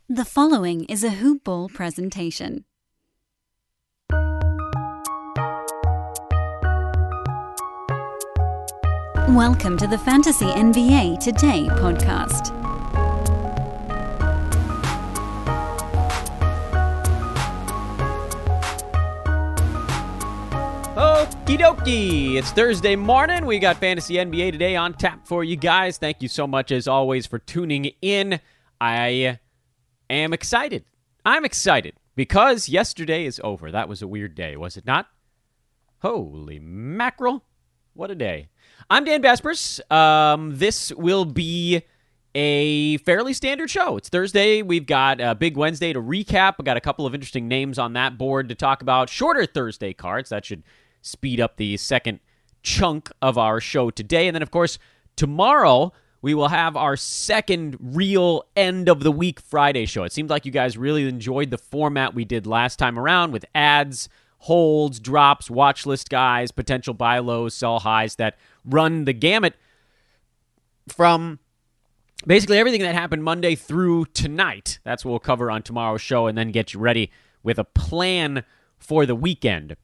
The following is a Hoop Ball presentation. Welcome to the Fantasy NBA Today podcast. Okie dokie, it's Thursday morning. We got Fantasy NBA Today on tap for you guys. Thank you so much, as always, for tuning in. I am excited. I'm excited because yesterday is over. That was a weird day, was it not? Holy mackerel. What a day. I'm Dan Vespers. This will be a fairly standard show. It's Thursday. We've got a big Wednesday to recap. I got a couple of interesting names on that board to talk about. Shorter Thursday cards. That should speed up the second chunk of our show today. And then, of course, tomorrow we will have our second real end-of-the-week Friday show. It seems like you guys really enjoyed the format we did last time around with ads, holds, drops, watch list guys, potential buy lows, sell highs that run the gamut from basically everything that happened Monday through tonight. That's what we'll cover on tomorrow's show and then get you ready with a plan for the weekend.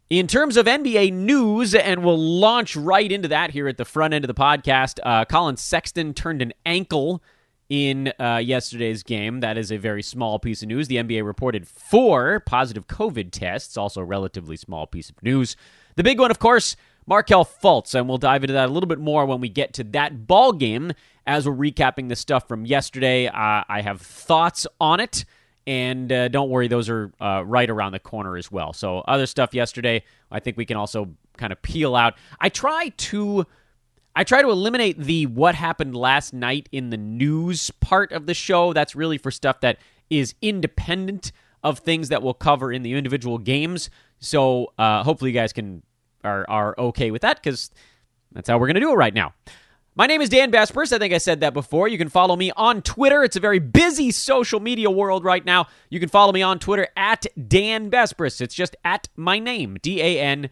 In terms of NBA news, and we'll launch right into that here at the front end of the podcast, Colin Sexton turned an ankle in yesterday's game. That is a very small piece of news. The NBA reported 4 positive COVID tests, also a relatively small piece of news. The big one, of course, Markelle Fultz, and we'll dive into that a little bit more when we get to that ball game as we're recapping the stuff from yesterday. I have thoughts on it. And don't worry, those are right around the corner as well. So other stuff yesterday, I think we can also kind of peel out. I try to eliminate the what happened last night in the news part of the show. That's really for stuff that is independent of things that we'll cover in the individual games. So hopefully you guys are okay with that, because that's how we're going to do it right now. My name is Dan Vespers. I think I said that before. You can follow me on Twitter. It's a very busy social media world right now. You can follow me on Twitter at Dan Vespers. It's just at my name, DANBESBRIS.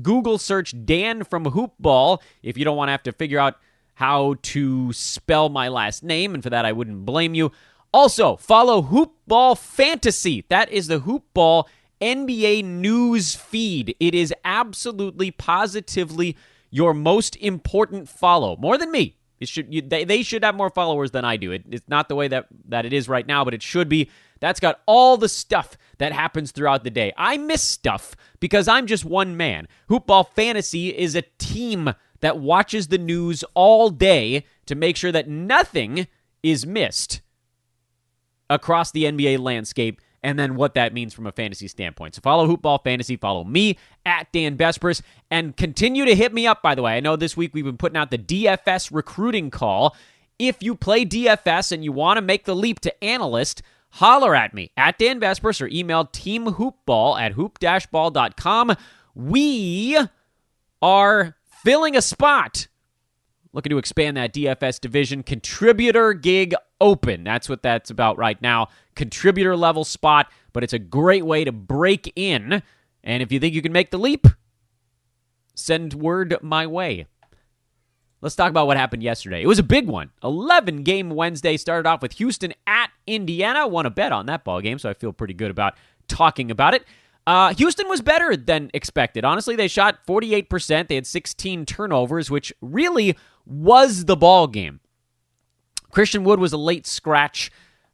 Google search Dan from Hoop Ball if you don't want to have to figure out how to spell my last name, and for that I wouldn't blame you. Also, follow Hoop Ball Fantasy. That is the Hoop Ball NBA news feed. It is absolutely, positively your most important follow. More than me. They should have more followers than I do. It's not the way that it is right now, but it should be. That's got all the stuff that happens throughout the day. I miss stuff because I'm just one man. Hoopball Fantasy is a team that watches the news all day to make sure that nothing is missed across the NBA landscape, and then what that means from a fantasy standpoint. So follow Hoopball Fantasy, follow me at Dan Vespers, and continue to hit me up, by the way. I know this week we've been putting out the DFS recruiting call. If you play DFS and you want to make the leap to analyst, holler at me at Dan Vespers or email teamhoopball@hoop-ball.com. We are filling a spot. Looking to expand that DFS division. Contributor gig open. That's what that's about right now. Contributor level spot, but it's a great way to break in. And if you think you can make the leap, send word my way. Let's talk about what happened yesterday. It was a big one. 11-game Wednesday. Started off with Houston at Indiana. Won a bet on that ball game, so I feel pretty good about talking about it. Houston was better than expected. Honestly, they shot 48%. They had 16 turnovers, which really was the ball game. Christian Wood was a late scratch.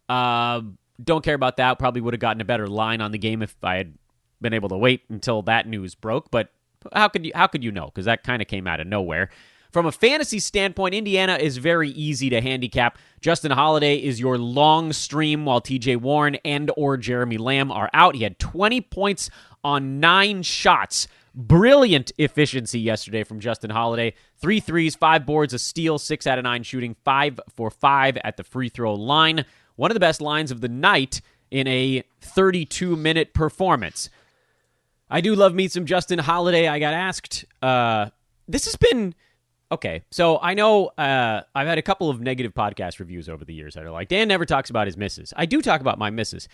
Don't care about that. Probably would have gotten a better line on the game if I had been able to wait until that news broke. But how could you know? Because that kind of came out of nowhere. From a fantasy standpoint, Indiana is very easy to handicap. Justin Holiday is your long stream while TJ Warren and or Jeremy Lamb are out. He had 20 points on 9 shots. Brilliant efficiency yesterday from Justin Holiday. 3 threes, 5 boards, a steal, 6 out of 9 shooting, 5 for 5 at the free throw line. One of the best lines of the night in a 32-minute performance. I do love me some Justin Holiday. I got asked, this has been... Okay, so I know I've had a couple of negative podcast reviews over the years that are like, Dan never talks about his misses. I do talk about my misses.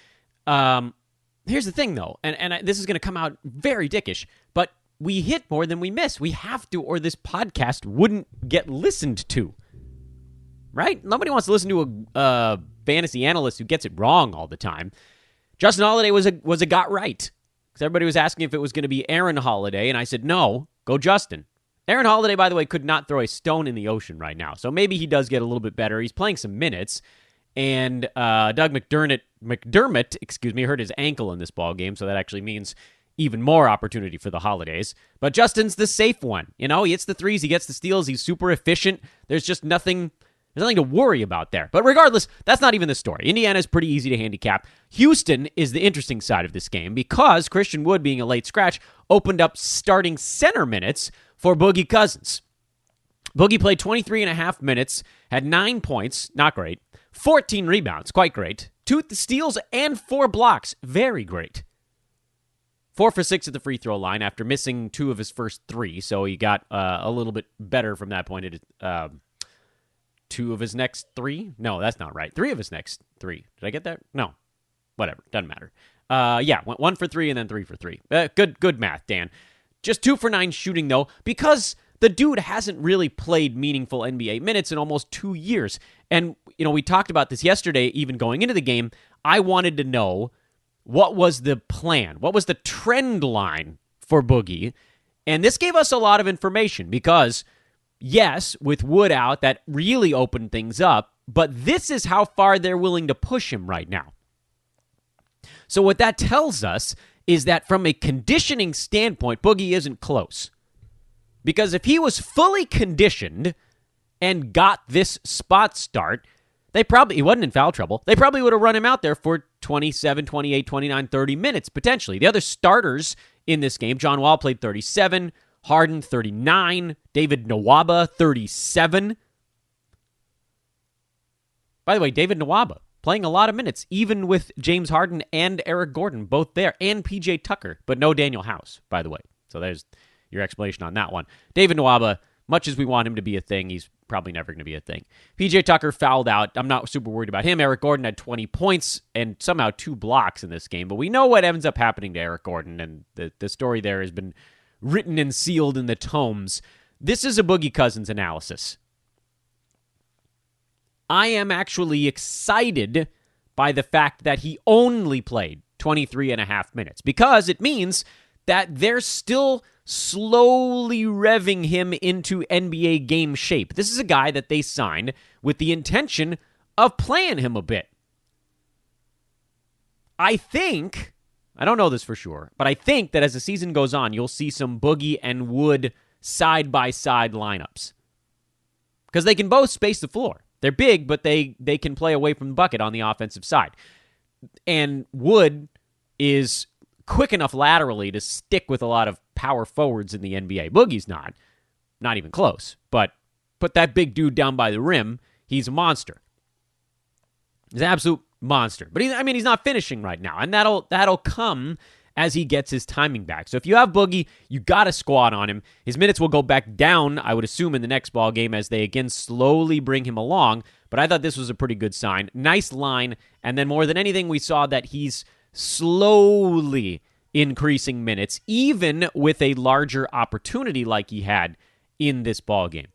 Here's the thing, though, and this is going to come out very dickish, but we hit more than we miss. We have to, or this podcast wouldn't get listened to, right? Nobody wants to listen to a fantasy analyst who gets it wrong all the time. Justin Holiday was a got right. Because everybody was asking if it was going to be Aaron Holiday, and I said, no, go Justin. Aaron Holiday, by the way, could not throw a stone in the ocean right now. So maybe he does get a little bit better. He's playing some minutes. And Doug McDermott, hurt his ankle in this ball game, so that actually means even more opportunity for the Holidays. But Justin's the safe one. He hits the threes, he gets the steals, he's super efficient. There's just nothing to worry about there. But regardless, that's not even the story. Indiana's pretty easy to handicap. Houston is the interesting side of this game because Christian Wood, being a late scratch, opened up starting center minutes for Boogie Cousins. Boogie played 23 and a half minutes, had 9 points, not great, 14 rebounds, quite great, 2 steals and 4 blocks, very great. 4 for 6 at the free throw line after missing 2 of his first 3, so he got a little bit better from that point. 2 of his next 3? No, that's not right. 3 of his next 3. Did I get that? No. Whatever. Doesn't matter. Went 1 for 3 and then 3 for 3. Good math, Dan. Just 2 for 9 shooting, though, because the dude hasn't really played meaningful NBA minutes in almost 2 years. And, we talked about this yesterday, even going into the game. I wanted to know what was the plan? What was the trend line for Boogie? And this gave us a lot of information because, yes, with Wood out, that really opened things up, but this is how far they're willing to push him right now. So what that tells us is that from a conditioning standpoint, Boogie isn't close. Because if he was fully conditioned and got this spot start, he wasn't in foul trouble. They probably would have run him out there for 27, 28, 29, 30 minutes, potentially. The other starters in this game, John Wall played 37, Harden 39, David Nwaba 37. By the way, David Nwaba playing a lot of minutes, even with James Harden and Eric Gordon both there, and PJ Tucker, but no Daniel House, by the way. So there's your explanation on that one. David Nwaba, much as we want him to be a thing, he's probably never going to be a thing. PJ Tucker fouled out. I'm not super worried about him. Eric Gordon had 20 points and somehow 2 blocks in this game, but we know what ends up happening to Eric Gordon, and the story there has been written and sealed in the tomes. This is a Boogie Cousins analysis. I am actually excited by the fact that he only played 23 and a half minutes because it means that they're still slowly revving him into NBA game shape. This is a guy that they signed with the intention of playing him a bit. I don't know this for sure, but I think that as the season goes on, you'll see some Boogie and Wood side-by-side lineups. Because they can both space the floor. They're big, but they can play away from the bucket on the offensive side. And Wood is quick enough laterally to stick with a lot of power forwards in the NBA. Boogie's not even close. But put that big dude down by the rim, he's a monster. He's an absolute monster. But he's not finishing right now, and that'll come as he gets his timing back. So if you have Boogie, you got to squat on him. His minutes will go back down, I would assume, in the next ball game as they again slowly bring him along. But I thought this was a pretty good sign. Nice line, and then more than anything, we saw that he's slowly increasing minutes, even with a larger opportunity like he had in this ball game.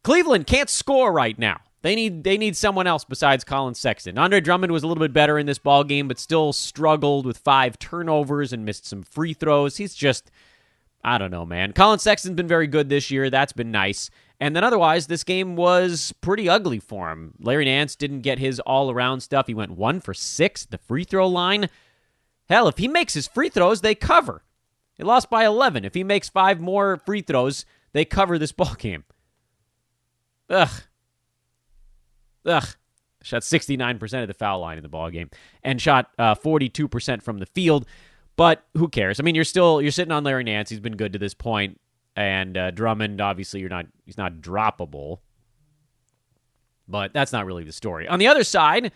Cleveland can't score right now. They need someone else besides Colin Sexton. Andre Drummond was a little bit better in this ball game, but still struggled with 5 turnovers and missed some free throws. He's just, I don't know, man. Colin Sexton's been very good this year. That's been nice. And then otherwise, this game was pretty ugly for him. Larry Nance didn't get his all-around stuff. He went 1 for 6 at the free throw line. Hell, if he makes his free throws, they cover. They lost by 11. If he makes 5 more free throws, they cover this ball game. Ugh. Shot 69% of the foul line in the ball game and shot 42% from the field. But who cares? I mean, you're sitting on Larry Nance. He's been good to this point. And Drummond, obviously, he's not droppable. But that's not really the story. On the other side,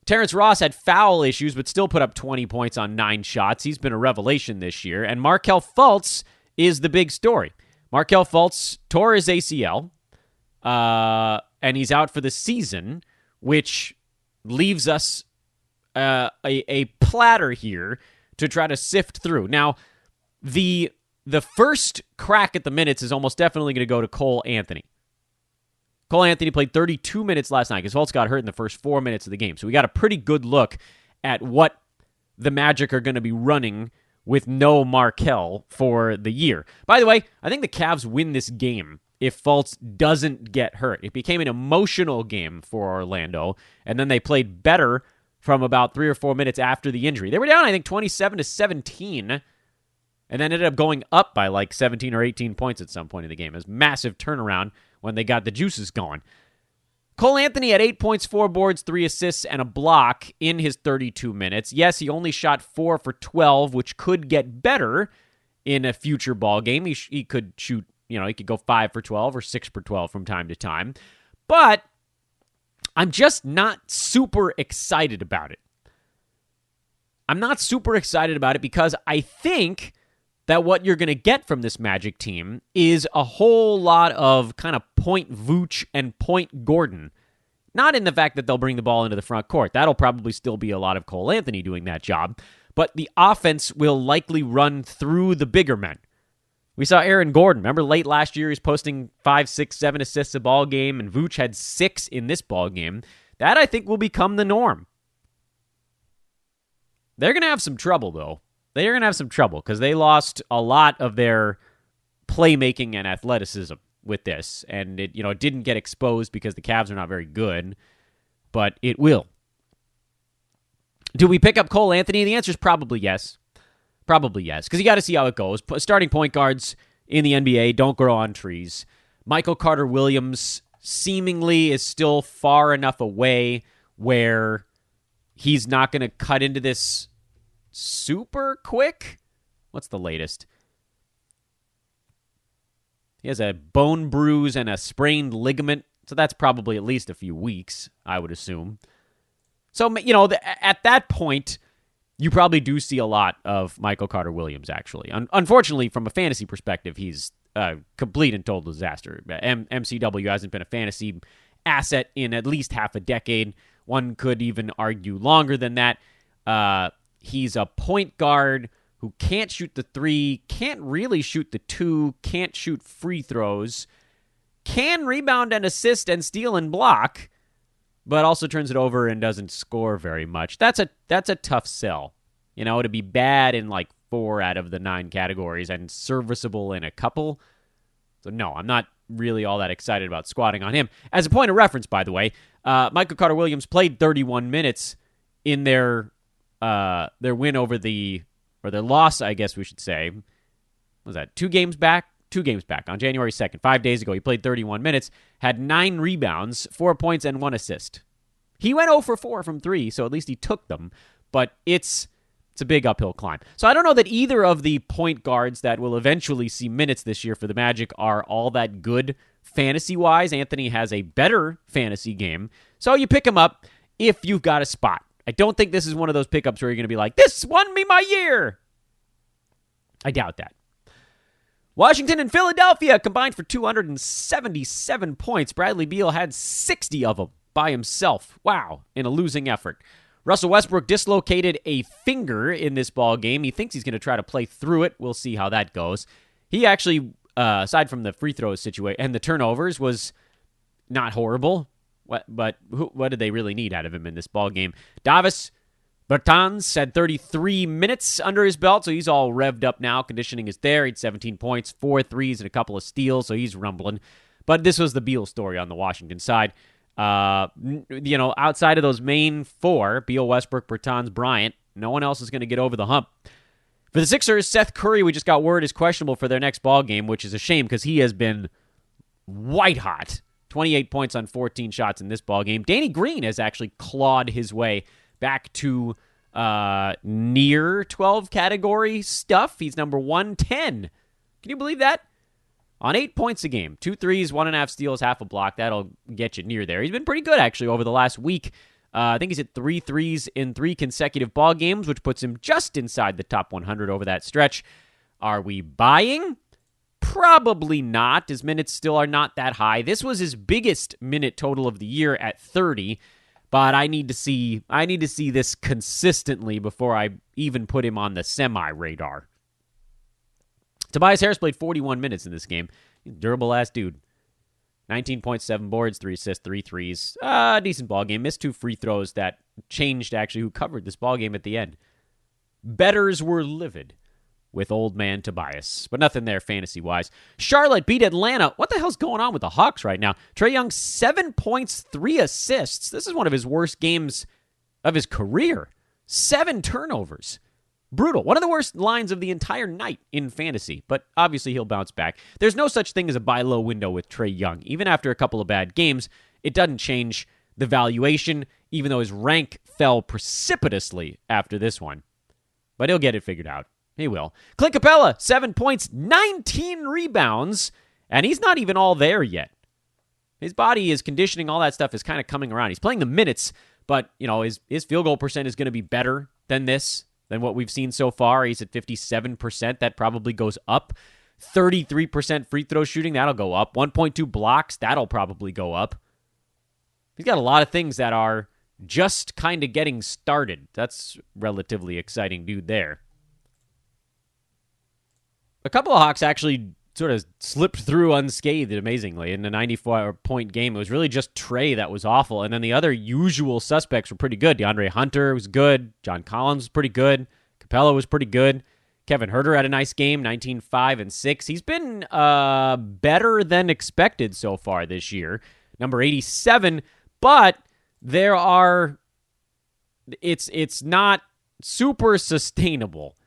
Terence Ross had foul issues, but still put up 20 points on 9 shots. He's been a revelation this year. And Markelle Fultz is the big story. Markelle Fultz tore his ACL, and he's out for the season, which leaves us a platter here to try to sift through. Now, the first crack at the minutes is almost definitely going to go to Cole Anthony. Cole Anthony played 32 minutes last night because Fultz got hurt in the first 4 minutes of the game. So we got a pretty good look at what the Magic are going to be running with no Markelle for the year. By the way, I think the Cavs win this game if Fultz doesn't get hurt. It became an emotional game for Orlando, and then they played better from about 3 or 4 minutes after the injury. They were down, I think, 27-17, and then ended up going up by like 17 or 18 points at some point in the game. It was a massive turnaround when they got the juices going. Cole Anthony had 8 points, 4 boards, 3 assists, and a block in his 32 minutes. Yes, he only shot 4 for 12, which could get better in a future ball game. He could shoot, he could go 5 for 12 or 6 for 12 from time to time. But I'm just not super excited about it. I'm not super excited about it because I think that what you're going to get from this Magic team is a whole lot of kind of point Vooch and point Gordon. Not in the fact that they'll bring the ball into the front court. That'll probably still be a lot of Cole Anthony doing that job. But the offense will likely run through the bigger men. We saw Aaron Gordon. Remember late last year, he's posting 5, 6, 7 assists a ball game, and Vooch had 6 in this ball game. That, I think, will become the norm. They're going to have some trouble, though. They're going to have some trouble because they lost a lot of their playmaking and athleticism with this. And it didn't get exposed because the Cavs are not very good, but it will. Do we pick up Cole Anthony? The answer is probably yes. Probably yes, because you got to see how it goes. Starting point guards in the NBA don't grow on trees. Michael Carter-Williams seemingly is still far enough away where he's not going to cut into this super quick. What's the latest? He has a bone bruise and a sprained ligament, so that's probably at least a few weeks, I would assume. So, at that point, you probably do see a lot of Michael Carter-Williams, actually. Unfortunately, from a fantasy perspective, he's a complete and total disaster. MCW hasn't been a fantasy asset in at least half a decade. One could even argue longer than that. He's a point guard who can't shoot the 3, can't really shoot the 2, can't shoot free throws, can rebound and assist and steal and block, but also turns it over and doesn't score very much. That's a tough sell, to be bad in like 4 out of the 9 categories and serviceable in a couple. So no, I'm not really all that excited about squatting on him. As a point of reference, by the way, Michael Carter-Williams played 31 minutes in their win over their loss, I guess we should say. What was that 2 games back? 2 games back on January 2nd, 5 days ago. He played 31 minutes, had 9 rebounds, 4 points, and 1 assist. He went 0 for 4 from 3, so at least he took them, but it's a big uphill climb. So I don't know that either of the point guards that will eventually see minutes this year for the Magic are all that good fantasy-wise. Anthony has a better fantasy game, so you pick him up if you've got a spot. I don't think this is one of those pickups where you're going to be like, this won me my year. I doubt that. Washington and Philadelphia combined for 277 points. Bradley Beal had 60 of them by himself. Wow, in a losing effort. Russell Westbrook dislocated a finger in this ball game. He thinks he's going to try to play through it. We'll see how that goes. He actually, aside from the free throw situation and the turnovers, was not horrible. But what did they really need out of him in this ball game? Davis Bertans had 33 minutes under his belt, so he's all revved up now. Conditioning is there. He had 17 points, 4 threes, and a couple of steals, so he's rumbling. But this was the Beal story on the Washington side. Outside of those main 4, Beal, Westbrook, Bertans, Bryant, no one else is going to get over the hump. For the Sixers, Seth Curry, we just got word, is questionable for their next ball game, which is a shame because he has been white hot. 28 points on 14 shots in this ball game. Danny Green has actually clawed his way back to near 12 category stuff. He's number 110. Can you believe that? On 8 points a game. 2 threes, 1.5 steals, half a block. That'll get you near there. He's been pretty good, actually, over the last week. I think he's hit 3 threes in 3 consecutive ball games, which puts him just inside the top 100 over that stretch. Are we buying? Probably not. His minutes still are not that high. This was his biggest minute total of the year at 30, but I need to see this consistently before I even put him on the semi-radar. Tobias Harris played 41 minutes in this game. Durable-ass dude. 19.7 boards, 3 assists, 3 threes. Decent ball game. Missed 2 free throws that changed actually who covered this ball game at the end. Bettors were livid with old man Tobias, but nothing there fantasy-wise. Charlotte beat Atlanta. What the hell's going on with the Hawks right now? Trey Young, 7 points, 3 assists. This is one of his worst games of his career. 7 turnovers. Brutal. One of the worst lines of the entire night in fantasy, but obviously he'll bounce back. There's no such thing as a buy low window with Trey Young. Even after a couple of bad games, it doesn't change the valuation, even though his rank fell precipitously after this one. But he'll get it figured out. He will. Clint Capella, 7 points, 19 rebounds, and he's not even all there yet. His body, his conditioning, all that stuff is kind of coming around. He's playing the minutes, but his field goal percent is going to be better than what we've seen so far. He's at 57%. That probably goes up. 33% free throw shooting, that'll go up. 1.2 blocks, that'll probably go up. He's got a lot of things that are just kind of getting started. That's relatively exciting dude there. A couple of Hawks actually sort of slipped through unscathed, amazingly, in the 94-point game. It was really just Trey that was awful, and then the other usual suspects were pretty good. DeAndre Hunter was good. John Collins was pretty good. Capella was pretty good. Kevin Huerter had a nice game, 19, 5, and 6. He's been better than expected so far this year. Number 87, but it's not super sustainable.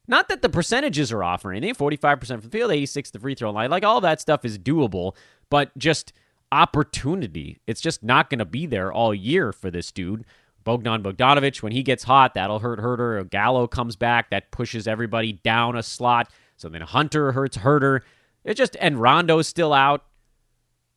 Not that the percentages are off or anything. 45% from the field, 86 the free throw line. Like, all that stuff is doable, but just opportunity. It's just not going to be there all year for this dude. Bogdanovic, when he gets hot, that'll hurt Huerter. Gallo comes back. That pushes everybody down a slot. So then Hunter hurts Huerter. And Rondo's still out.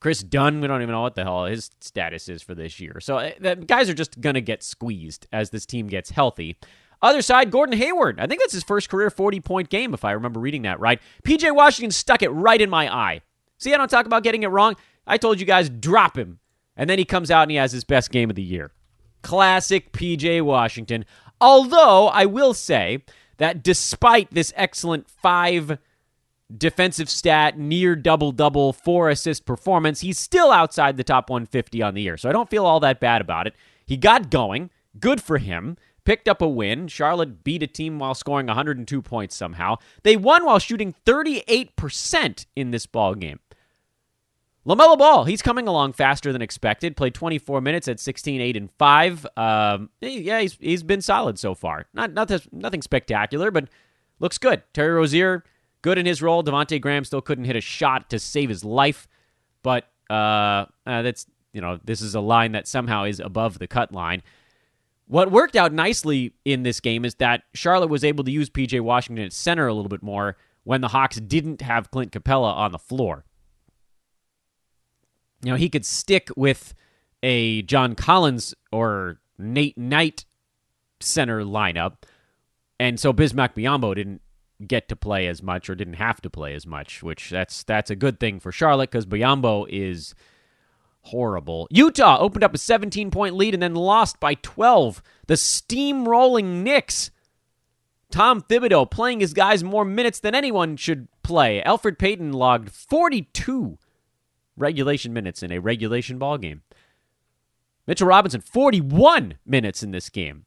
Chris Dunn, we don't even know what the hell his status is for this year. So the guys are just going to get squeezed as this team gets healthy. Other side, Gordon Hayward. I think that's his first career 40-point game, if I remember reading that right. P.J. Washington stuck it right in my eye. See, I don't talk about getting it wrong. I told you guys, drop him. And then he comes out and he has his best game of the year. Classic P.J. Washington. Although, I will say that despite this excellent 5 defensive stat, near double-double, 4-assist performance, he's still outside the top 150 on the year. So I don't feel all that bad about it. He got going. Good for him. Picked up a win. Charlotte beat a team while scoring 102 points somehow. They won while shooting 38% in this ball game. LaMelo Ball, he's coming along faster than expected. Played 24 minutes at 16, 8, and 5. He's been solid so far. Nothing spectacular, but looks good. Terry Rozier, good in his role. Devontae Graham still couldn't hit a shot to save his life, but this is a line that somehow is above the cut line. What worked out nicely in this game is that Charlotte was able to use P.J. Washington at center a little bit more when the Hawks didn't have Clint Capella on the floor. He could stick with a John Collins or Nate Knight center lineup, and so Bismack Biyombo didn't get to play as much or didn't have to play as much, which that's a good thing for Charlotte because Biyombo is horrible. Utah opened up a 17-point lead and then lost by 12. The steamrolling Knicks. Tom Thibodeau playing his guys more minutes than anyone should play. Alfred Payton logged 42 regulation minutes in a regulation ball game. Mitchell Robinson, 41 minutes in this game.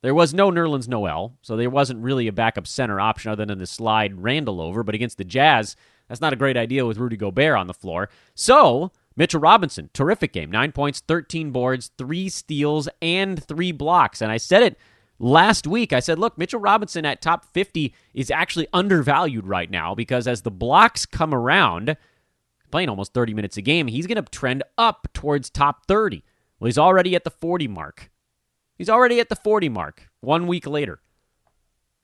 There was no Nerlens Noel, so there wasn't really a backup center option other than the slide Randle over, but against the Jazz, that's not a great idea with Rudy Gobert on the floor. So, Mitchell Robinson, terrific game. 9 points, 13 boards, 3 steals, and 3 blocks. And I said it last week. I said, look, Mitchell Robinson at top 50 is actually undervalued right now because as the blocks come around, playing almost 30 minutes a game, he's going to trend up towards top 30. Well, he's already at the 40 mark. 1 week later.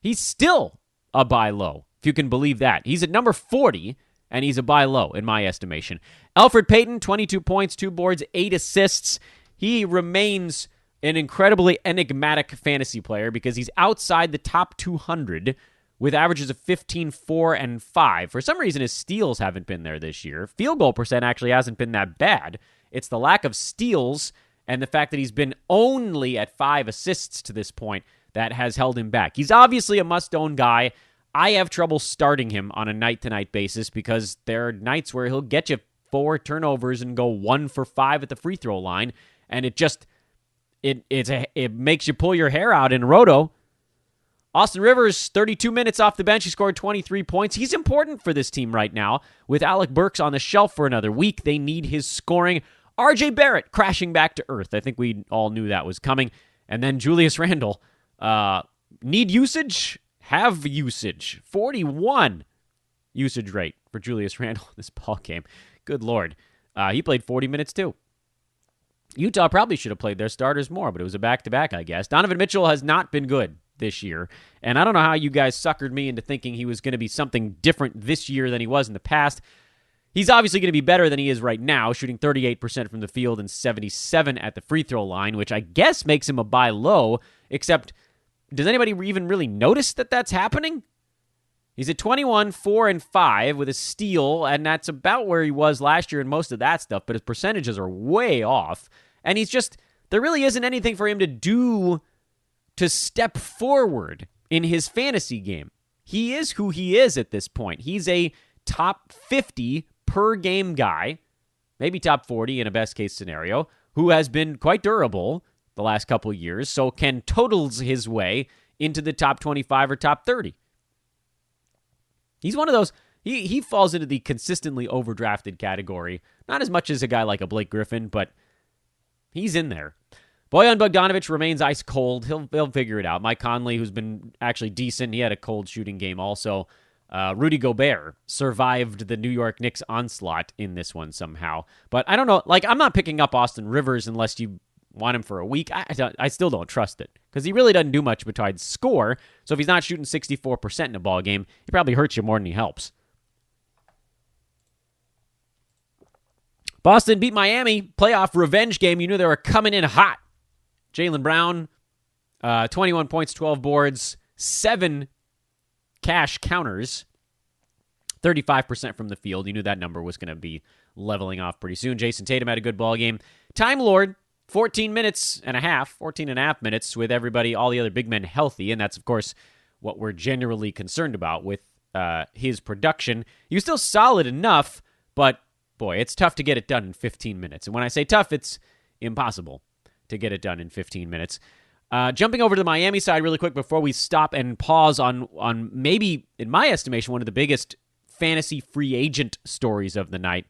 He's still a buy low, if you can believe that. He's at number 40, and he's a buy low, in my estimation. Alfred Payton, 22 points, 2 boards, 8 assists. He remains an incredibly enigmatic fantasy player because he's outside the top 200 with averages of 15, 4, and 5. For some reason, his steals haven't been there this year. Field goal percent actually hasn't been that bad. It's the lack of steals and the fact that he's been only at 5 assists to this point that has held him back. He's obviously a must-own guy. I have trouble starting him on a night-to-night basis because there are nights where he'll get you 4 turnovers and go 1 for 5 at the free throw line. And it makes you pull your hair out in roto. Austin Rivers, 32 minutes off the bench. He scored 23 points. He's important for this team right now. With Alec Burks on the shelf for another week, they need his scoring. RJ Barrett crashing back to earth. I think we all knew that was coming. And then Julius Randle. Need usage? Have usage. 41 usage rate for Julius Randle in this ball game. Good Lord. He played 40 minutes too. Utah probably should have played their starters more, but it was a back-to-back, I guess. Donovan Mitchell has not been good this year, and I don't know how you guys suckered me into thinking he was going to be something different this year than he was in the past. He's obviously going to be better than he is right now, shooting 38% from the field and 77% at the free throw line, which I guess makes him a buy low, except does anybody even really notice that that's happening? He's at 21, 4, and 5 with a steal, and that's about where he was last year in most of that stuff, but his percentages are way off, and there really isn't anything for him to do to step forward in his fantasy game. He is who he is at this point. He's a top 50 per game guy, maybe top 40 in a best case scenario, who has been quite durable the last couple of years, so can totals his way into the top 25 or top 30. He's one of those, he falls into the consistently overdrafted category, not as much as a guy like a Blake Griffin, but he's in there. Bojan Bogdanovic remains ice cold. He'll figure it out. Mike Conley, who's been actually decent, he had a cold shooting game also. Rudy Gobert survived the New York Knicks onslaught in this one somehow. But I don't know. I'm not picking up Austin Rivers unless you want him for a week. I still don't trust it because he really doesn't do much besides score. So if he's not shooting 64% in a ball game, he probably hurts you more than he helps. Boston beat Miami. Playoff revenge game. You knew they were coming in hot. Jaylen Brown, 21 points, 12 boards, 7 cash counters, 35% from the field. You knew that number was going to be leveling off pretty soon. Jason Tatum had a good ball game. Time Lord, 14 and a half minutes with everybody, all the other big men healthy, and that's, of course, what we're generally concerned about with his production. He was still solid enough, but, boy, it's tough to get it done in 15 minutes. And when I say tough, it's impossible to get it done in 15 minutes. Jumping over to the Miami side really quick before we stop and pause on maybe, in my estimation, one of the biggest fantasy free agent stories of the night.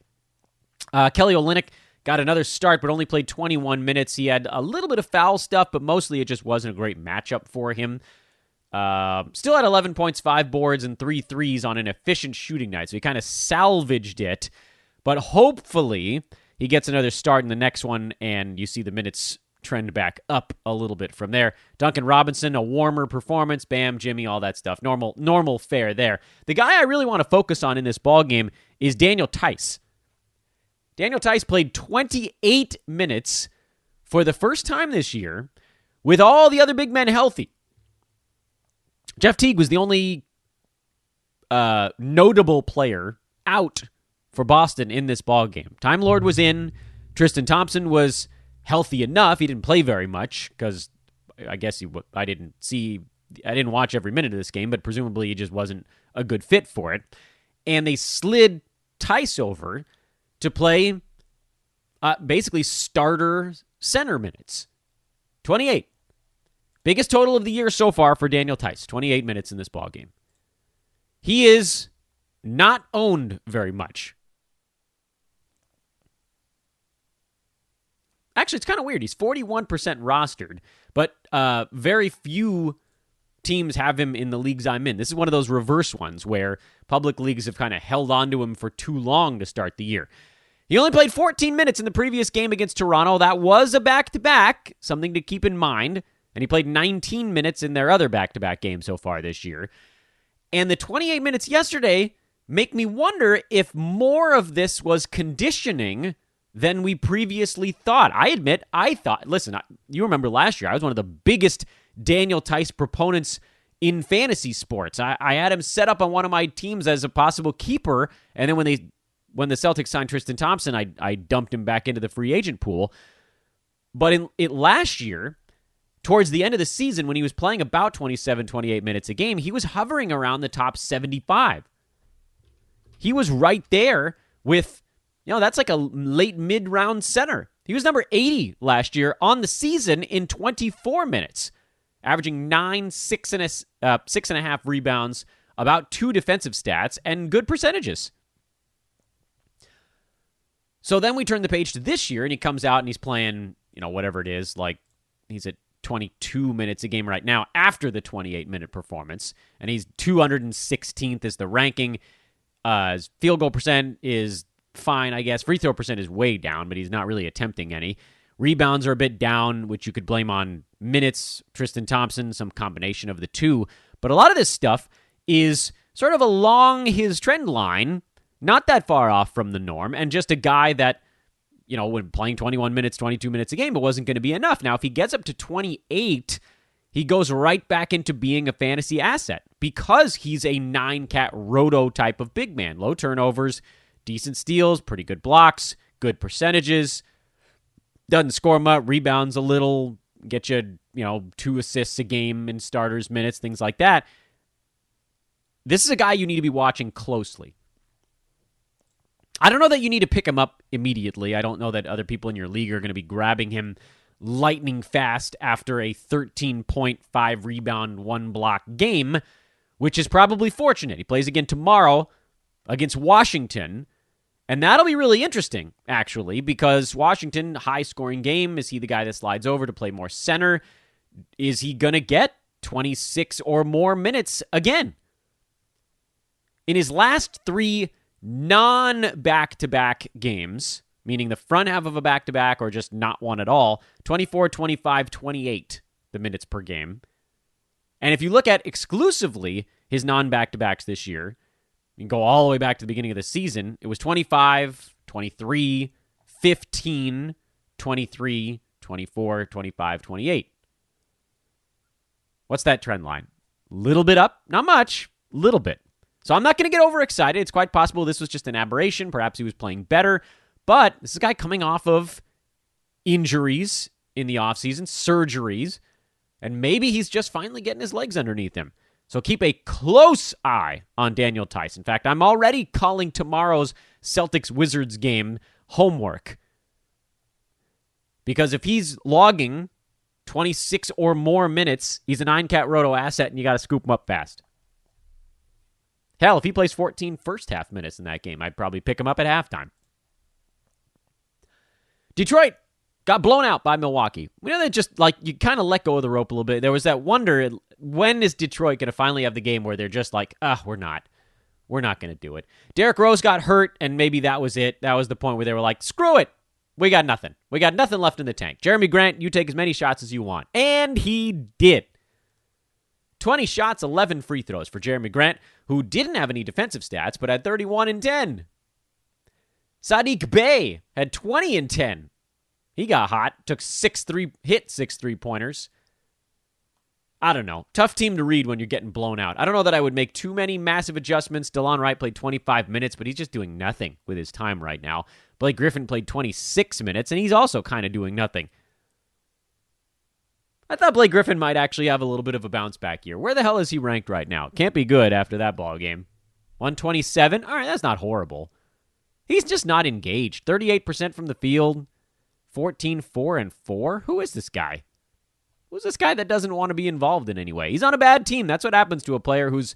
Kelly Olynyk got another start, but only played 21 minutes. He had a little bit of foul stuff, but mostly it just wasn't a great matchup for him. Still had 11 points, 5 boards, and 3 threes on an efficient shooting night, so he kind of salvaged it. But hopefully he gets another start in the next one, and you see the minutes trend back up a little bit from there. Duncan Robinson, a warmer performance. Bam, Jimmy, all that stuff. Normal fare there. The guy I really want to focus on in this ball game is Daniel Theis. Daniel Theis played 28 minutes for the first time this year with all the other big men healthy. Jeff Teague was the only notable player out for Boston in this ball game. Time Lord was in. Tristan Thompson was healthy enough. He didn't play very much because I guess I didn't watch every minute of this game, but presumably he just wasn't a good fit for it. And they slid Theis over to play basically starter center minutes. 28. Biggest total of the year so far for Daniel Theis. 28 minutes in this ballgame. He is not owned very much. Actually, it's kind of weird. He's 41% rostered, but very few teams have him in the leagues I'm in. This is one of those reverse ones where public leagues have kind of held on to him for too long to start the year. He only played 14 minutes in the previous game against Toronto. That was a back-to-back, something to keep in mind. And he played 19 minutes in their other back-to-back game so far this year. And the 28 minutes yesterday make me wonder if more of this was conditioning than we previously thought. I admit, you remember last year, I was one of the biggest Daniel Theis proponents in fantasy sports. I had him set up on one of my teams as a possible keeper, and then when the Celtics signed Tristan Thompson, I dumped him back into the free agent pool. But in last year, towards the end of the season, when he was playing about 27, 28 minutes a game, he was hovering around the top 75. He was right there with That's like a late mid-round center. He was number 80 last year on the season in 24 minutes, averaging 9, 6.5 rebounds, about 2 defensive stats, and good percentages. So then we turn the page to this year, and he comes out and he's playing, whatever it is, like he's at 22 minutes a game right now after the 28-minute performance, and he's 216th is the ranking. His field goal percent is fine, I guess. Free throw percent is way down, but he's not really attempting any. Rebounds are a bit down, which you could blame on minutes, Tristan Thompson, some combination of the two. But a lot of this stuff is sort of along his trend line, not that far off from the norm, and just a guy that, when playing 21 minutes, 22 minutes a game, it wasn't going to be enough. Now, if he gets up to 28, he goes right back into being a fantasy asset because he's a 9-cat roto type of big man. Low turnovers, decent steals, pretty good blocks, good percentages, doesn't score much, rebounds a little, get you, 2 assists a game in starters minutes, things like that. This is a guy you need to be watching closely. I don't know that you need to pick him up immediately. I don't know that other people in your league are going to be grabbing him lightning fast after a 13.5 rebound, 1 block game, which is probably fortunate. He plays again tomorrow against Washington, and that'll be really interesting, actually, because Washington, high-scoring game. Is he the guy that slides over to play more center? Is he going to get 26 or more minutes again? In his last 3 non-back-to-back games, meaning the front half of a back-to-back or just not one at all, 24, 25, 28, the minutes per game. And if you look at exclusively his non-back-to-backs this year, you can go all the way back to the beginning of the season, it was 25, 23, 15, 23, 24, 25, 28. What's that trend line? Little bit up, not much, little bit. So I'm not going to get overexcited. It's quite possible this was just an aberration. Perhaps he was playing better. But this is a guy coming off of injuries in the offseason, surgeries, and maybe he's just finally getting his legs underneath him. So keep a close eye on Daniel Theis. In fact, I'm already calling tomorrow's Celtics-Wizards game homework. Because if he's logging 26 or more minutes, he's a 9-cat roto asset, and you got to scoop him up fast. Hell, if he plays 14 first-half minutes in that game, I'd probably pick him up at halftime. Detroit got blown out by Milwaukee. We know that just, you kind of let go of the rope a little bit. There was that wonder, when is Detroit going to finally have the game where they're just like, we're not going to do it. Derrick Rose got hurt, and maybe that was it. That was the point where they were like, screw it. We got nothing. We got nothing left in the tank. Jeremy Grant, you take as many shots as you want. And he did. 20 shots, 11 free throws for Jeremy Grant, who didn't have any defensive stats, but had 31 and 10. Sadiq Bey had 20 and 10. He got hot, hit 6 3-pointers. I don't know. Tough team to read when you're getting blown out. I don't know that I would make too many massive adjustments. Delon Wright played 25 minutes, but he's just doing nothing with his time right now. Blake Griffin played 26 minutes, and he's also kind of doing nothing. I thought Blake Griffin might actually have a little bit of a bounce back year. Where the hell is he ranked right now? Can't be good after that ball game. 127? All right, that's not horrible. He's just not engaged. 38% from the field, 14, 4, and 4. Who is this guy? Who's this guy that doesn't want to be involved in any way? He's on a bad team. That's what happens to a player who's,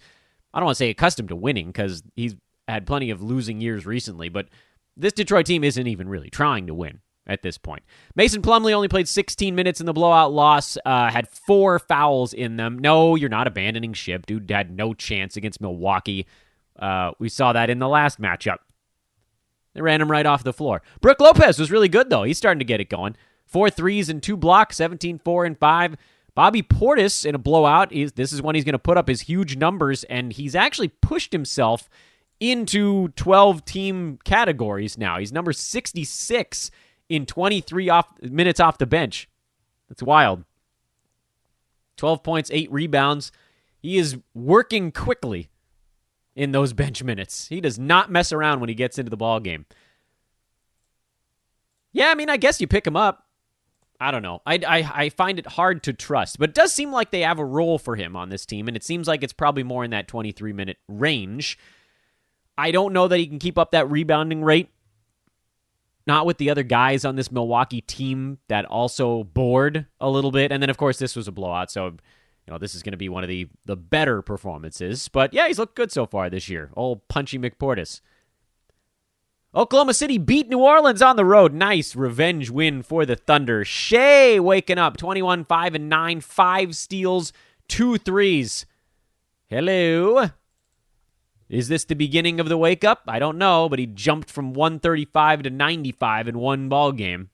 I don't want to say accustomed to winning because he's had plenty of losing years recently, but this Detroit team isn't even really trying to win at this point. Mason Plumlee only played 16 minutes in the blowout loss, had 4 fouls in them. No, you're not abandoning ship. Dude had no chance against Milwaukee. We saw that in the last matchup. They ran him right off the floor. Brook Lopez was really good, though. He's starting to get it going. 4 threes and 2 blocks, 17, 4, and 5. Bobby Portis in a blowout. This is when he's going to put up his huge numbers, and he's actually pushed himself into 12-team categories now. He's number 66 in 23 minutes off the bench. That's wild. 12 points, 8 rebounds. He is working quickly in those bench minutes. He does not mess around when he gets into the ball game. Yeah, I mean, I guess you pick him up. I don't know. I find it hard to trust, but it does seem like they have a role for him on this team, and it seems like it's probably more in that 23-minute range. I don't know that he can keep up that rebounding rate. not with the other guys on this Milwaukee team that also bored a little bit. And then, of course, this was a blowout, so this is going to be one of the better performances. But, yeah, he's looked good so far this year. Old Punchy McPortis. Oklahoma City beat New Orleans on the road. Nice revenge win for the Thunder. Shea waking up, 21-5-9, 5 steals, 2 threes. Hello. Is this the beginning of the wake-up? I don't know, but he jumped from 135 to 95 in one ball game.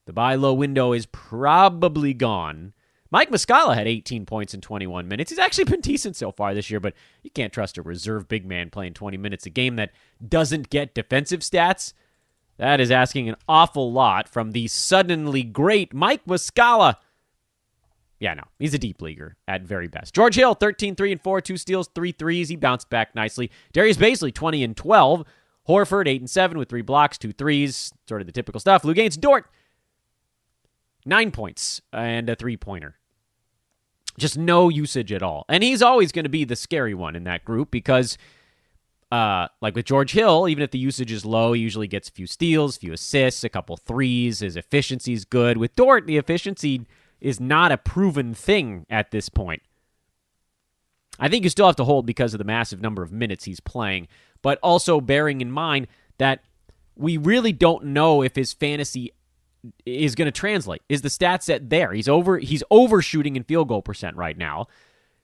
The buy-low window is probably gone. Mike Muscala had 18 points in 21 minutes. He's actually been decent so far this year, but you can't trust a reserve big man playing 20 minutes a game that doesn't get defensive stats. That is asking an awful lot from the suddenly great Mike Muscala. Yeah, no, he's a deep leaguer at very best. George Hill, 13-3-4, 2 steals, 3 threes. He bounced back nicely. Darius Bazley, 20-12. Horford, 8-7 with 3 blocks, 2 threes. Sort of the typical stuff. Lou Gaines Dort, 9 points and a 3-pointer. Just no usage at all. And he's always going to be the scary one in that group because, like with George Hill, even if the usage is low, he usually gets a few steals, a few assists, a couple threes. His efficiency's good. With Dort, the efficiency is not a proven thing at this point. I think you still have to hold because of the massive number of minutes he's playing, but also bearing in mind that we really don't know if his fantasy is going to translate. Is the stat set there? He's overshooting in field goal percent right now.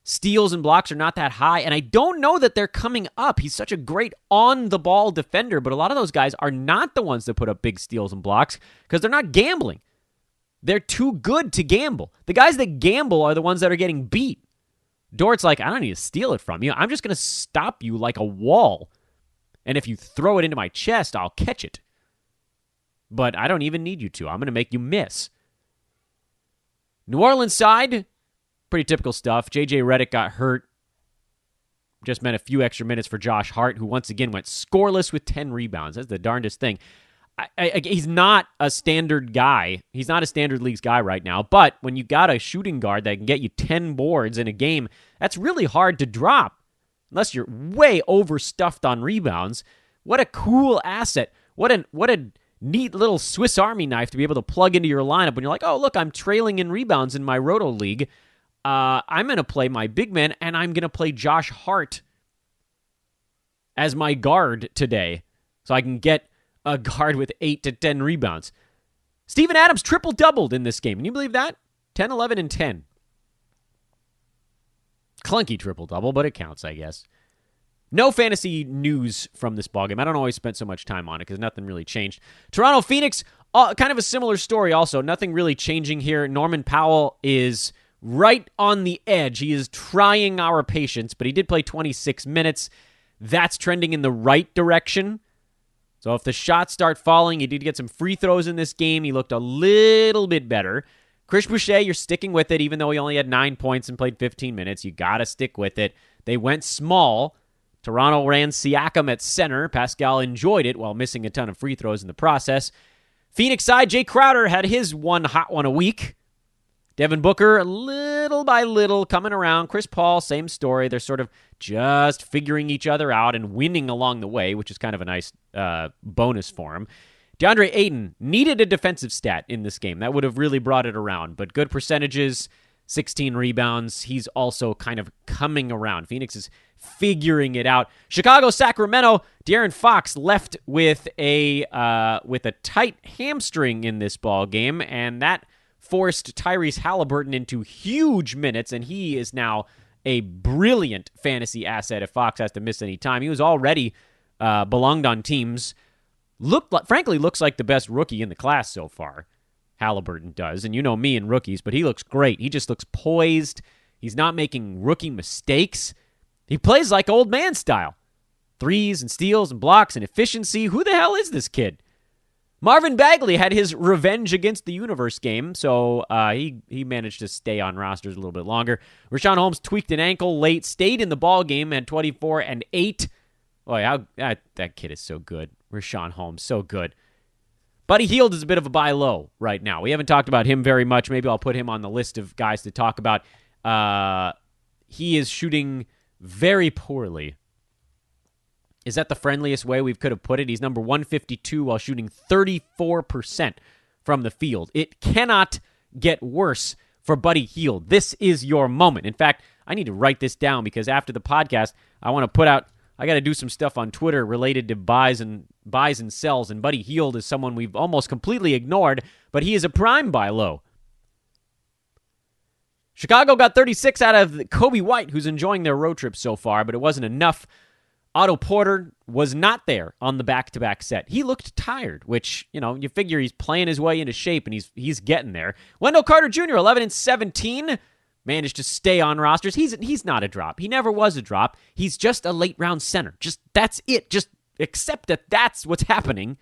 Steals and blocks are not that high, and I don't know that they're coming up. He's such a great on-the-ball defender, but a lot of those guys are not the ones that put up big steals and blocks because they're not gambling. They're too good to gamble. The guys that gamble are the ones that are getting beat. Dort's like, I don't need to steal it from you. I'm just going to stop you like a wall. And if you throw it into my chest, I'll catch it. But I don't even need you to. I'm going to make you miss. New Orleans side, pretty typical stuff. J.J. Redick got hurt. Just meant a few extra minutes for Josh Hart, who once again went scoreless with 10 rebounds. That's the darndest thing. He's not a standard guy. He's not a standard leagues guy right now. But when you got a shooting guard that can get you 10 boards in a game, that's really hard to drop unless you're way overstuffed on rebounds. What a cool asset. What a neat little Swiss Army knife to be able to plug into your lineup when you're like, oh, look, I'm trailing in rebounds in my Roto League. I'm going to play my big man, and I'm going to play Josh Hart as my guard today so I can get a guard with 8 to 10 rebounds. Steven Adams triple-doubled in this game. Can you believe that? 10, 11, and 10. Clunky triple-double, but it counts, I guess. No fantasy news from this ballgame. I don't always spend so much time on it because nothing really changed. Toronto-Phoenix, kind of a similar story also. Nothing really changing here. Norman Powell is right on the edge. He is trying our patience, but he did play 26 minutes. That's trending in the right direction. So if the shots start falling, he did get some free throws in this game. He looked a little bit better. Chris Boucher, you're sticking with it, even though he only had 9 points and played 15 minutes. You got to stick with it. They went small. Toronto ran Siakam at center. Pascal enjoyed it while missing a ton of free throws in the process. Phoenix side, Jay Crowder had his one hot one a week. Devin Booker, little by little, coming around. Chris Paul, same story. They're sort of just figuring each other out and winning along the way, which is kind of a nice bonus for him. DeAndre Ayton needed a defensive stat in this game. That would have really brought it around, but good percentages, 16 rebounds. He's also kind of coming around. Phoenix is figuring it out. Chicago, Sacramento, De'Aaron Fox left with a tight hamstring in this ball game, and that forced Tyrese Halliburton into huge minutes, and he is now a brilliant fantasy asset if Fox has to miss any time. He was already belonged on teams. Frankly, looks like the best rookie in the class so far. Halliburton does, and you know me and rookies, but he looks great. He just looks poised. He's not making rookie mistakes. He plays like old man style. Threes and steals and blocks and efficiency. Who the hell is this kid? Marvin Bagley had his revenge against the universe game, so he managed to stay on rosters a little bit longer. Rashawn Holmes tweaked an ankle late, stayed in the ball game at 24 and 8. Boy, that kid is so good. Rashawn Holmes, so good. Buddy Hield is a bit of a buy low right now. We haven't talked about him very much. Maybe I'll put him on the list of guys to talk about. He is shooting very poorly. Is that the friendliest way we could have put it? He's number 152 while shooting 34% from the field. It cannot get worse for Buddy Hield. This is your moment. In fact, I need to write this down because after the podcast, I got to do some stuff on Twitter related to buys and sells, and Buddy Hield is someone we've almost completely ignored, but he is a prime buy low. Chicago got 36 out of Kobe White, who's enjoying their road trip so far, but it wasn't enough. Otto Porter was not there on the back-to-back set. He looked tired, which, you figure he's playing his way into shape, and he's getting there. Wendell Carter Jr., 11 and 17, managed to stay on rosters. He's not a drop. He never was a drop. He's just a late-round center. Just that's it. Just accept that that's what's happening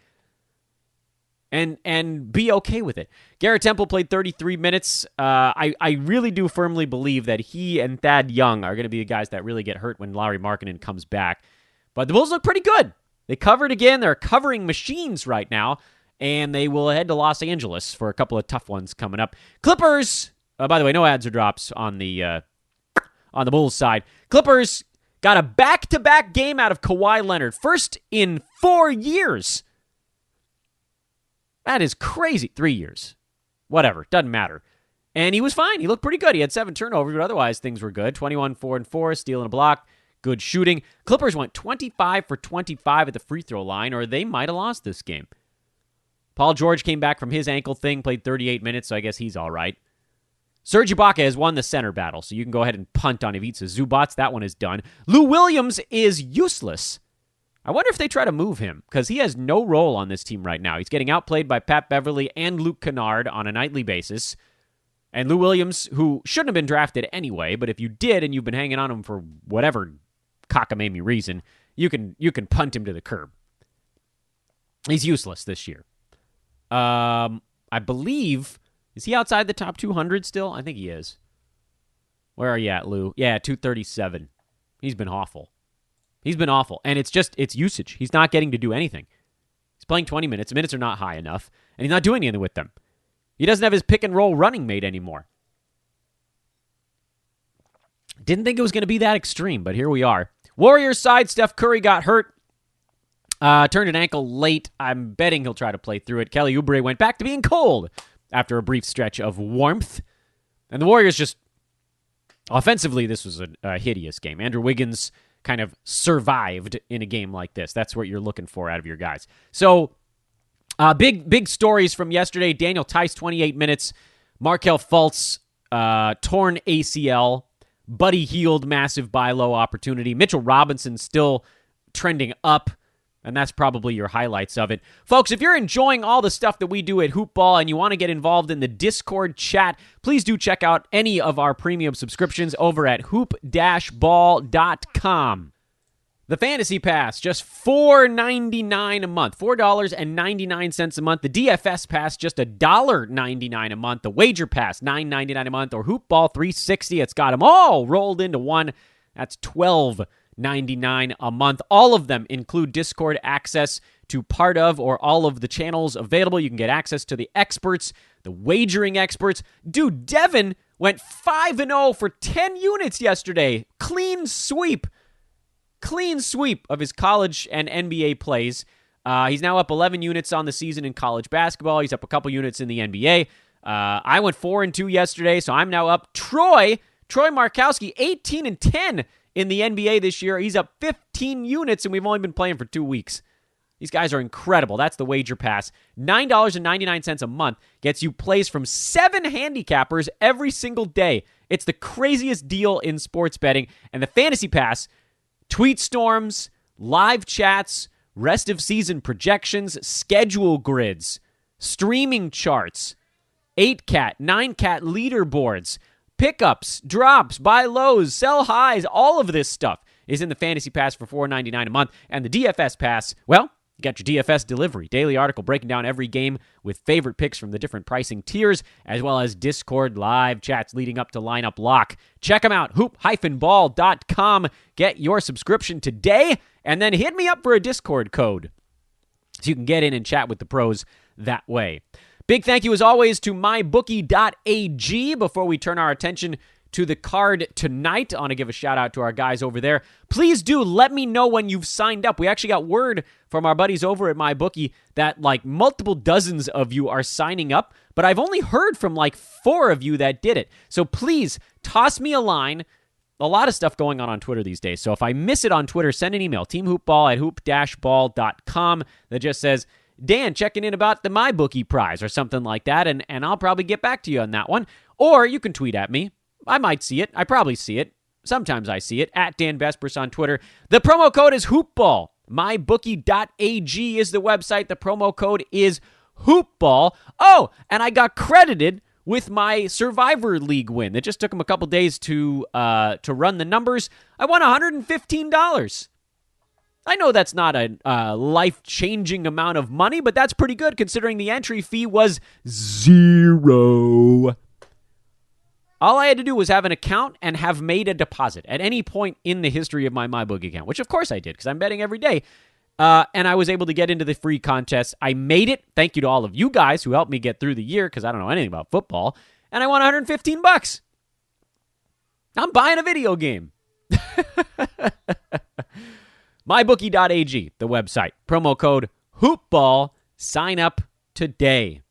and be okay with it. Garrett Temple played 33 minutes. I really do firmly believe that he and Thad Young are going to be the guys that really get hurt when Lauri Markkanen comes back. But the Bulls look pretty good. They covered again. They're covering machines right now, and they will head to Los Angeles for a couple of tough ones coming up. Clippers, by the way, no ads or drops on the Bulls side. Clippers got a back-to-back game out of Kawhi Leonard. First in 4 years. That is crazy. 3 years. Whatever. Doesn't matter. And he was fine. He looked pretty good. He had 7 turnovers, but otherwise things were good. 21, 4 and 4, steal and a block. Good shooting. Clippers went 25 for 25 at the free throw line, or they might have lost this game. Paul George came back from his ankle thing, played 38 minutes, so I guess he's all right. Serge Ibaka has won the center battle, so you can go ahead and punt on Ivica Zubac. That one is done. Lou Williams is useless. I wonder if they try to move him, because he has no role on this team right now. He's getting outplayed by Pat Beverly and Luke Kennard on a nightly basis. And Lou Williams, who shouldn't have been drafted anyway, but if you did and you've been hanging on him for whatever cockamamie reason, you can punt him to the curb. He's useless this year. I believe, is he outside the top 200 still? I think he is. Where are you at, Lou? Yeah, 237. He's been awful. And it's usage. He's not getting to do anything. He's playing 20 minutes. The minutes are not high enough, and he's not doing anything with them. He doesn't have his pick-and-roll running mate anymore. Didn't think it was going to be that extreme, but here we are. Warriors side, Steph Curry got hurt. Turned an ankle late. I'm betting he'll try to play through it. Kelly Oubre went back to being cold after a brief stretch of warmth. And the Warriors just... Offensively, this was a hideous game. Andrew Wiggins kind of survived in a game like this. That's what you're looking for out of your guys. So, big stories from yesterday. Daniel Theis, 28 minutes. Markelle Fultz, torn ACL. Buddy Hield, massive buy low opportunity. Mitchell Robinson still trending up, and that's probably your highlights of it. Folks, if you're enjoying all the stuff that we do at Hoop Ball and you want to get involved in the Discord chat, please do check out any of our premium subscriptions over at hoop-ball.com. The Fantasy Pass, just $4.99 a month. $4.99 a month. The DFS Pass, just $1.99 a month. The Wager Pass, $9.99 a month. Or Hoop Ball 360. It's got them all rolled into one. That's $12.99 a month. All of them include Discord access to part of or all of the channels available. You can get access to the experts, the wagering experts. Dude, Devin went 5-0 for 10 units yesterday. Clean sweep of his college and NBA plays. He's now up 11 units on the season in college basketball. He's up a couple units in the NBA. I went 4-2 yesterday, so I'm now up. Troy Markowski, 18-10 in the NBA this year. He's up 15 units, and we've only been playing for 2 weeks. These guys are incredible. That's the Wager Pass. $9.99 a month gets you plays from 7 handicappers every single day. It's the craziest deal in sports betting. And the Fantasy Pass, tweet storms, live chats, rest of season projections, schedule grids, streaming charts, 8-cat, 9-cat leaderboards, pickups, drops, buy lows, sell highs, all of this stuff is in the Fantasy Pass for $4.99 a month. And the DFS Pass, well, you got your DFS delivery, daily article breaking down every game with favorite picks from the different pricing tiers, as well as Discord live chats leading up to lineup lock. Check them out, hoop-ball.com. Get your subscription today, and then hit me up for a Discord code so you can get in and chat with the pros that way. Big thank you, as always, to mybookie.ag before we turn our attention to the card tonight. I want to give a shout out to our guys over there. Please do let me know when you've signed up. We actually got word from our buddies over at MyBookie that like multiple dozens of you are signing up, but I've only heard from like 4 of you that did it. So please toss me a line. A lot of stuff going on Twitter these days. So if I miss it on Twitter, send an email, teamhoopball@hoop-ball.com that just says, Dan, checking in about the MyBookie prize or something like that, and I'll probably get back to you on that one. Or you can tweet at me. I might see it. I probably see it. Sometimes I see it. At Dan Vespers on Twitter. The promo code is HoopBall. MyBookie.ag is the website. The promo code is HoopBall. Oh, and I got credited with my Survivor League win. It just took them a couple days to run the numbers. I won $115. I know that's not a life-changing amount of money, but that's pretty good considering the entry fee was 0. All I had to do was have an account and have made a deposit at any point in the history of my MyBookie account, which of course I did because I'm betting every day. And I was able to get into the free contest. I made it. Thank you to all of you guys who helped me get through the year because I don't know anything about football. And I won $115. I'm buying a video game. MyBookie.ag, the website. Promo code HoopBall. Sign up today.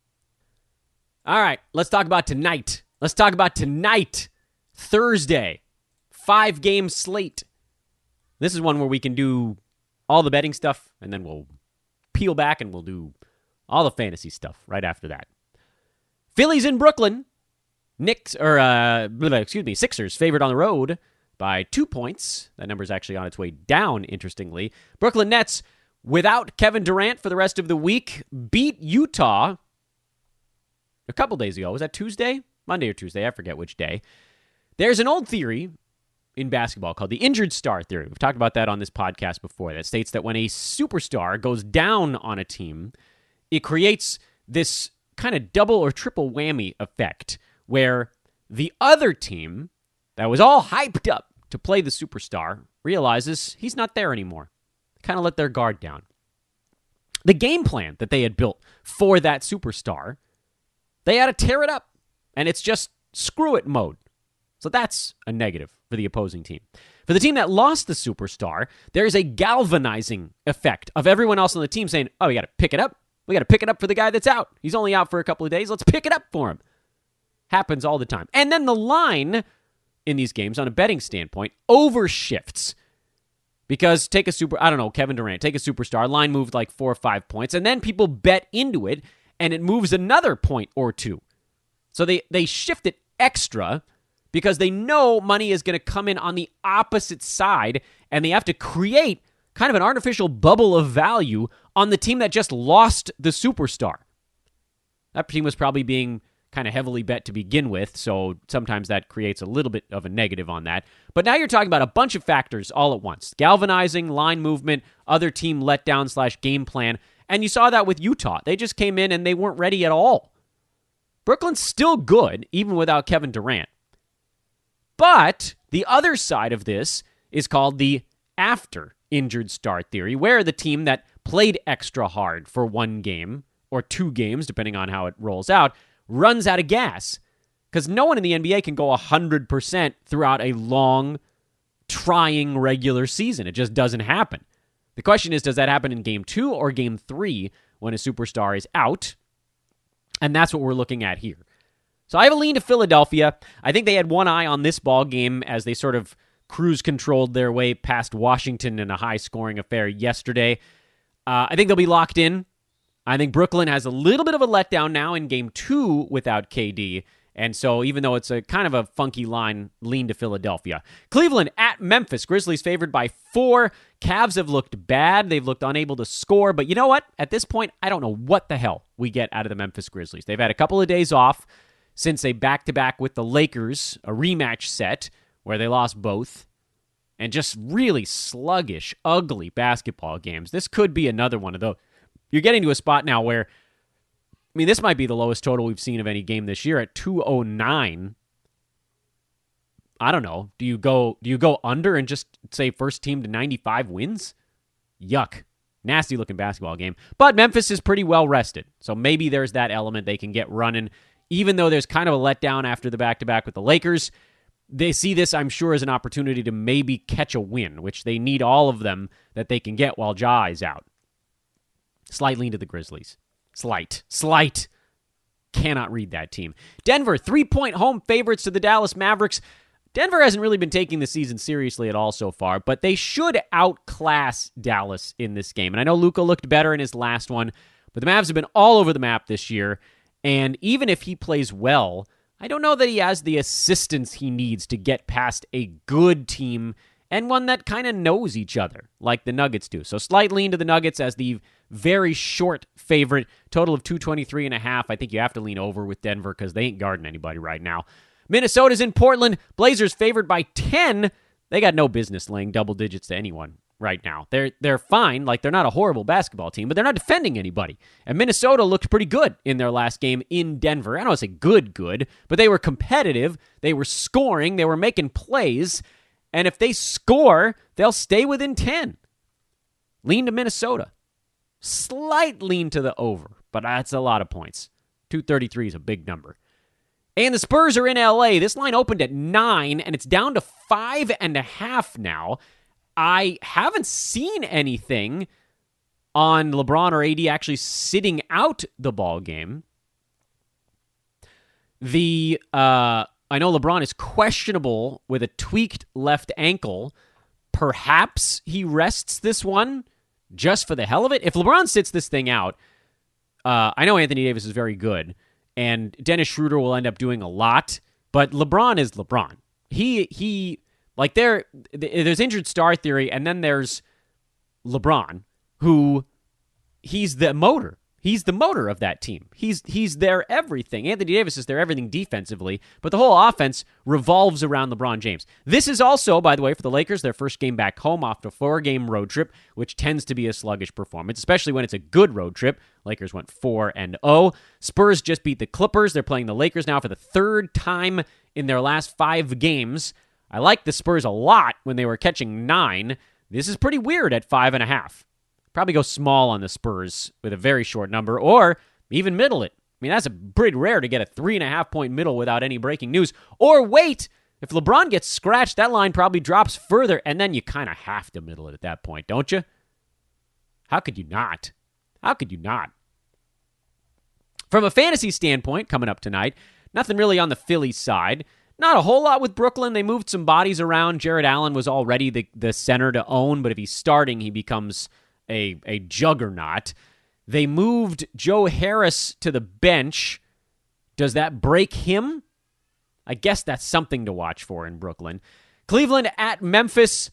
All right, let's talk about tonight. Thursday. 5-game slate. This is one where we can do all the betting stuff, and then we'll peel back and we'll do all the fantasy stuff right after that. Phillies in Brooklyn. Sixers favored on the road by 2 points. That number's actually on its way down, interestingly. Brooklyn Nets, without Kevin Durant for the rest of the week, beat Utah a couple days ago. Was that Tuesday? Monday or Tuesday, I forget which day. There's an old theory in basketball called the injured star theory. We've talked about that on this podcast before. That states that when a superstar goes down on a team, it creates this kind of double or triple whammy effect where the other team that was all hyped up to play the superstar realizes he's not there anymore. Kind of let their guard down. The game plan that they had built for that superstar, they had to tear it up. And it's just screw it mode. So that's a negative for the opposing team. For the team that lost the superstar, there's a galvanizing effect of everyone else on the team saying, oh, we got to pick it up. We got to pick it up for the guy that's out. He's only out for a couple of days. Let's pick it up for him. Happens all the time. And then the line in these games, on a betting standpoint, overshifts. Because take a Kevin Durant, take a superstar, line moved like 4 or 5 points, and then people bet into it, and it moves another point or 2. So they shift it extra because they know money is going to come in on the opposite side, and they have to create kind of an artificial bubble of value on the team that just lost the superstar. That team was probably being kind of heavily bet to begin with, so sometimes that creates a little bit of a negative on that. But now you're talking about a bunch of factors all at once. Galvanizing, line movement, other team letdown / game plan, and you saw that with Utah. They just came in and they weren't ready at all. Brooklyn's still good, even without Kevin Durant. But the other side of this is called the after injured star theory, where the team that played extra hard for 1 game or 2 games, depending on how it rolls out, runs out of gas. Because no one in the NBA can go 100% throughout a long, trying regular season. It just doesn't happen. The question is, does that happen in Game 2 or Game 3 when a superstar is out? And that's what we're looking at here. So I have a lean to Philadelphia. I think they had one eye on this ball game as they sort of cruise-controlled their way past Washington in a high-scoring affair yesterday. I think they'll be locked in. I think Brooklyn has a little bit of a letdown now in Game 2 without KD. And so even though it's a kind of a funky line, lean to Philadelphia. Cleveland at Memphis. Grizzlies favored by 4. Cavs have looked bad. They've looked unable to score. But you know what? At this point, I don't know what the hell we get out of the Memphis Grizzlies. They've had a couple of days off since they back-to-back with the Lakers, a rematch set where they lost both. And just really sluggish, ugly basketball games. This could be another one of those. You're getting to a spot now where, I mean, this might be the lowest total we've seen of any game this year at 209. I don't know. Do you go under and just say first team to 95 wins? Yuck. Nasty looking basketball game. But Memphis is pretty well rested. So maybe there's that element they can get running. Even though there's kind of a letdown after the back-to-back with the Lakers, they see this, I'm sure, as an opportunity to maybe catch a win, which they need all of them that they can get while Ja is out. Slight lean to the Grizzlies. Slight. Cannot read that team. Denver, 3-point home favorites to the Dallas Mavericks. Denver hasn't really been taking the season seriously at all so far, but they should outclass Dallas in this game. And I know Luka looked better in his last one, but the Mavs have been all over the map this year. And even if he plays well, I don't know that he has the assistance he needs to get past a good team and one that kind of knows each other, like the Nuggets do. So slight lean to the Nuggets as the very short favorite, total of 223.5. I think you have to lean over with Denver because they ain't guarding anybody right now. Minnesota's in Portland. Blazers favored by 10. They got no business laying double digits to anyone right now. They're fine. Like, they're not a horrible basketball team, but they're not defending anybody. And Minnesota looked pretty good in their last game in Denver. I don't want to say good, but they were competitive. They were scoring. They were making plays. And if they score, they'll stay within 10. Lean to Minnesota. Slight lean to the over, but that's a lot of points. 233 is a big number. And the Spurs are in LA. This line opened at 9, and it's down to 5.5 now. I haven't seen anything on LeBron or AD actually sitting out the ball game. I know LeBron is questionable with a tweaked left ankle. Perhaps he rests this one just for the hell of it. If LeBron sits this thing out, I know Anthony Davis is very good, and Dennis Schroeder will end up doing a lot, but LeBron is LeBron. There's injured star theory, and then there's LeBron, who he's the motor. He's the motor of that team. He's their everything. Anthony Davis is their everything defensively, but the whole offense revolves around LeBron James. This is also, by the way, for the Lakers, their first game back home after a 4-game road trip, which tends to be a sluggish performance, especially when it's a good road trip. Lakers went 4-0. Spurs just beat the Clippers. They're playing the Lakers now for the third time in their last 5 games. I liked the Spurs a lot when they were catching 9. This is pretty weird at 5.5. Probably go small on the Spurs with a very short number, or even middle it. I mean, that's pretty rare to get a 3.5-point middle without any breaking news. Or wait, if LeBron gets scratched, that line probably drops further, and then you kind of have to middle it at that point, don't you? How could you not? From a fantasy standpoint, coming up tonight, nothing really on the Phillies side. Not a whole lot with Brooklyn. They moved some bodies around. Jared Allen was already the center to own, but if he's starting, he becomes a juggernaut. They moved Joe Harris to the bench. Does that break him? I guess that's something to watch for in Brooklyn. Cleveland at Memphis.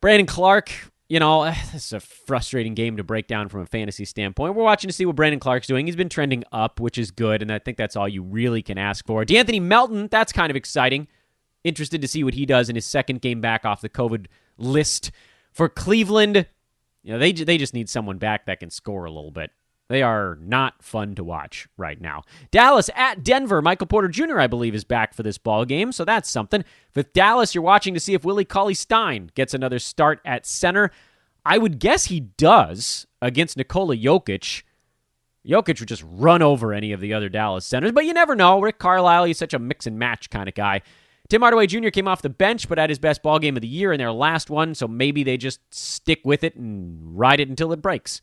Brandon Clark, this is a frustrating game to break down from a fantasy standpoint. We're watching to see what Brandon Clark's doing. He's been trending up, which is good, and I think that's all you really can ask for. DeAnthony Melton, that's kind of exciting. Interested to see what he does in his second game back off the COVID list. For Cleveland, they just need someone back that can score a little bit. They are not fun to watch right now. Dallas at Denver. Michael Porter Jr., I believe, is back for this ball game, so that's something. With Dallas, you're watching to see if Willie Cauley-Stein gets another start at center. I would guess he does against Nikola Jokic. Jokic would just run over any of the other Dallas centers, but you never know. Rick Carlisle, he's such a mix-and-match kind of guy. Tim Hardaway Jr. came off the bench, but had his best ball game of the year in their last one, so maybe they just stick with it and ride it until it breaks.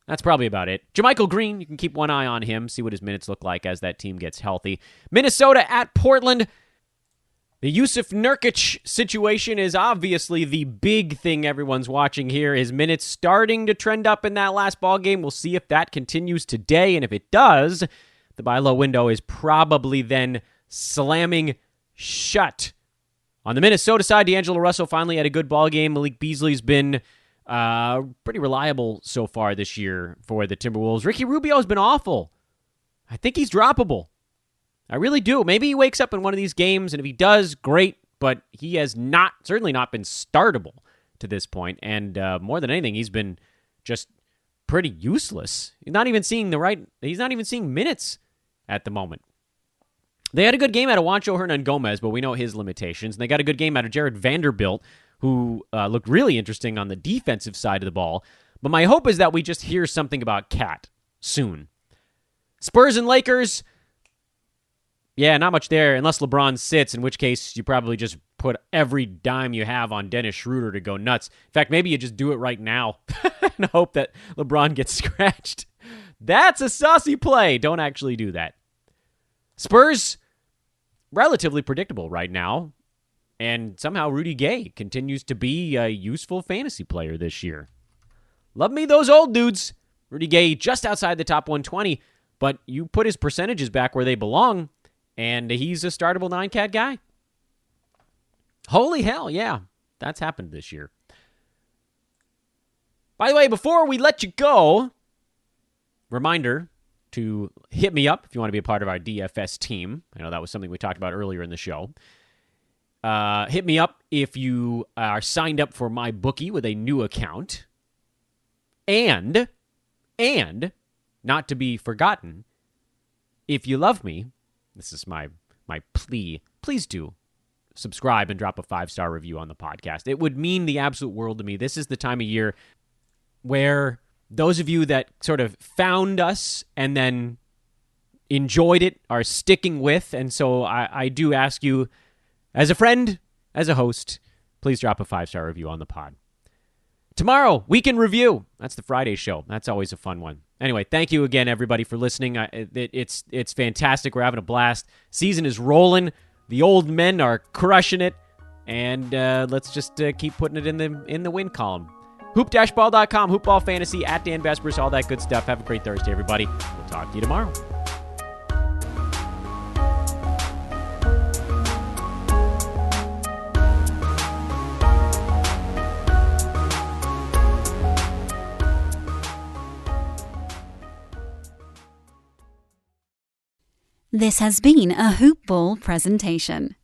That's probably about it. JaMychal Green, you can keep one eye on him, see what his minutes look like as that team gets healthy. Minnesota at Portland. The Yusuf Nurkic situation is obviously the big thing everyone's watching here. His minutes starting to trend up in that last ball game. We'll see if that continues today, and if it does, the buy low window is probably then slamming shut. On the Minnesota side, D'Angelo Russell finally had a good ball game. Malik Beasley's been pretty reliable so far this year for the Timberwolves. Ricky Rubio's been awful. I think he's droppable. I really do. Maybe he wakes up in one of these games, and if he does, great, but he has certainly not been startable to this point, and more than anything, he's been just pretty useless. He's not even seeing minutes at the moment. They had a good game out of Juancho Hernan-Gomez, but we know his limitations. And they got a good game out of Jared Vanderbilt, who looked really interesting on the defensive side of the ball. But my hope is that we just hear something about Cat soon. Spurs and Lakers. Yeah, not much there unless LeBron sits, in which case you probably just put every dime you have on Dennis Schroeder to go nuts. In fact, maybe you just do it right now and hope that LeBron gets scratched. That's a saucy play. Don't actually do that. Spurs, relatively predictable right now. And somehow Rudy Gay continues to be a useful fantasy player this year. Love me those old dudes. Rudy Gay just outside the top 120, but you put his percentages back where they belong, and he's a startable 9-cat guy. Holy hell, yeah. That's happened this year. By the way, before we let you go, reminder to hit me up if you want to be a part of our DFS team. I know that was something we talked about earlier in the show. Hit me up if you are signed up for my bookie with a new account. And, not to be forgotten, if you love me, this is my plea, please do subscribe and drop a 5-star review on the podcast. It would mean the absolute world to me. This is the time of year where those of you that sort of found us and then enjoyed it are sticking with. And so I do ask you, as a friend, as a host, please drop a 5-star review on the pod. Tomorrow, Weekend Review. That's the Friday show. That's always a fun one. Anyway, thank you again, everybody, for listening. It's fantastic. We're having a blast. Season is rolling. The old men are crushing it. And let's just keep putting it in the win column. Hoop-ball.com, Hoopball Fantasy, at Dan Vespers, all that good stuff. Have a great Thursday, everybody. We'll talk to you tomorrow. This has been a Hoop Ball presentation.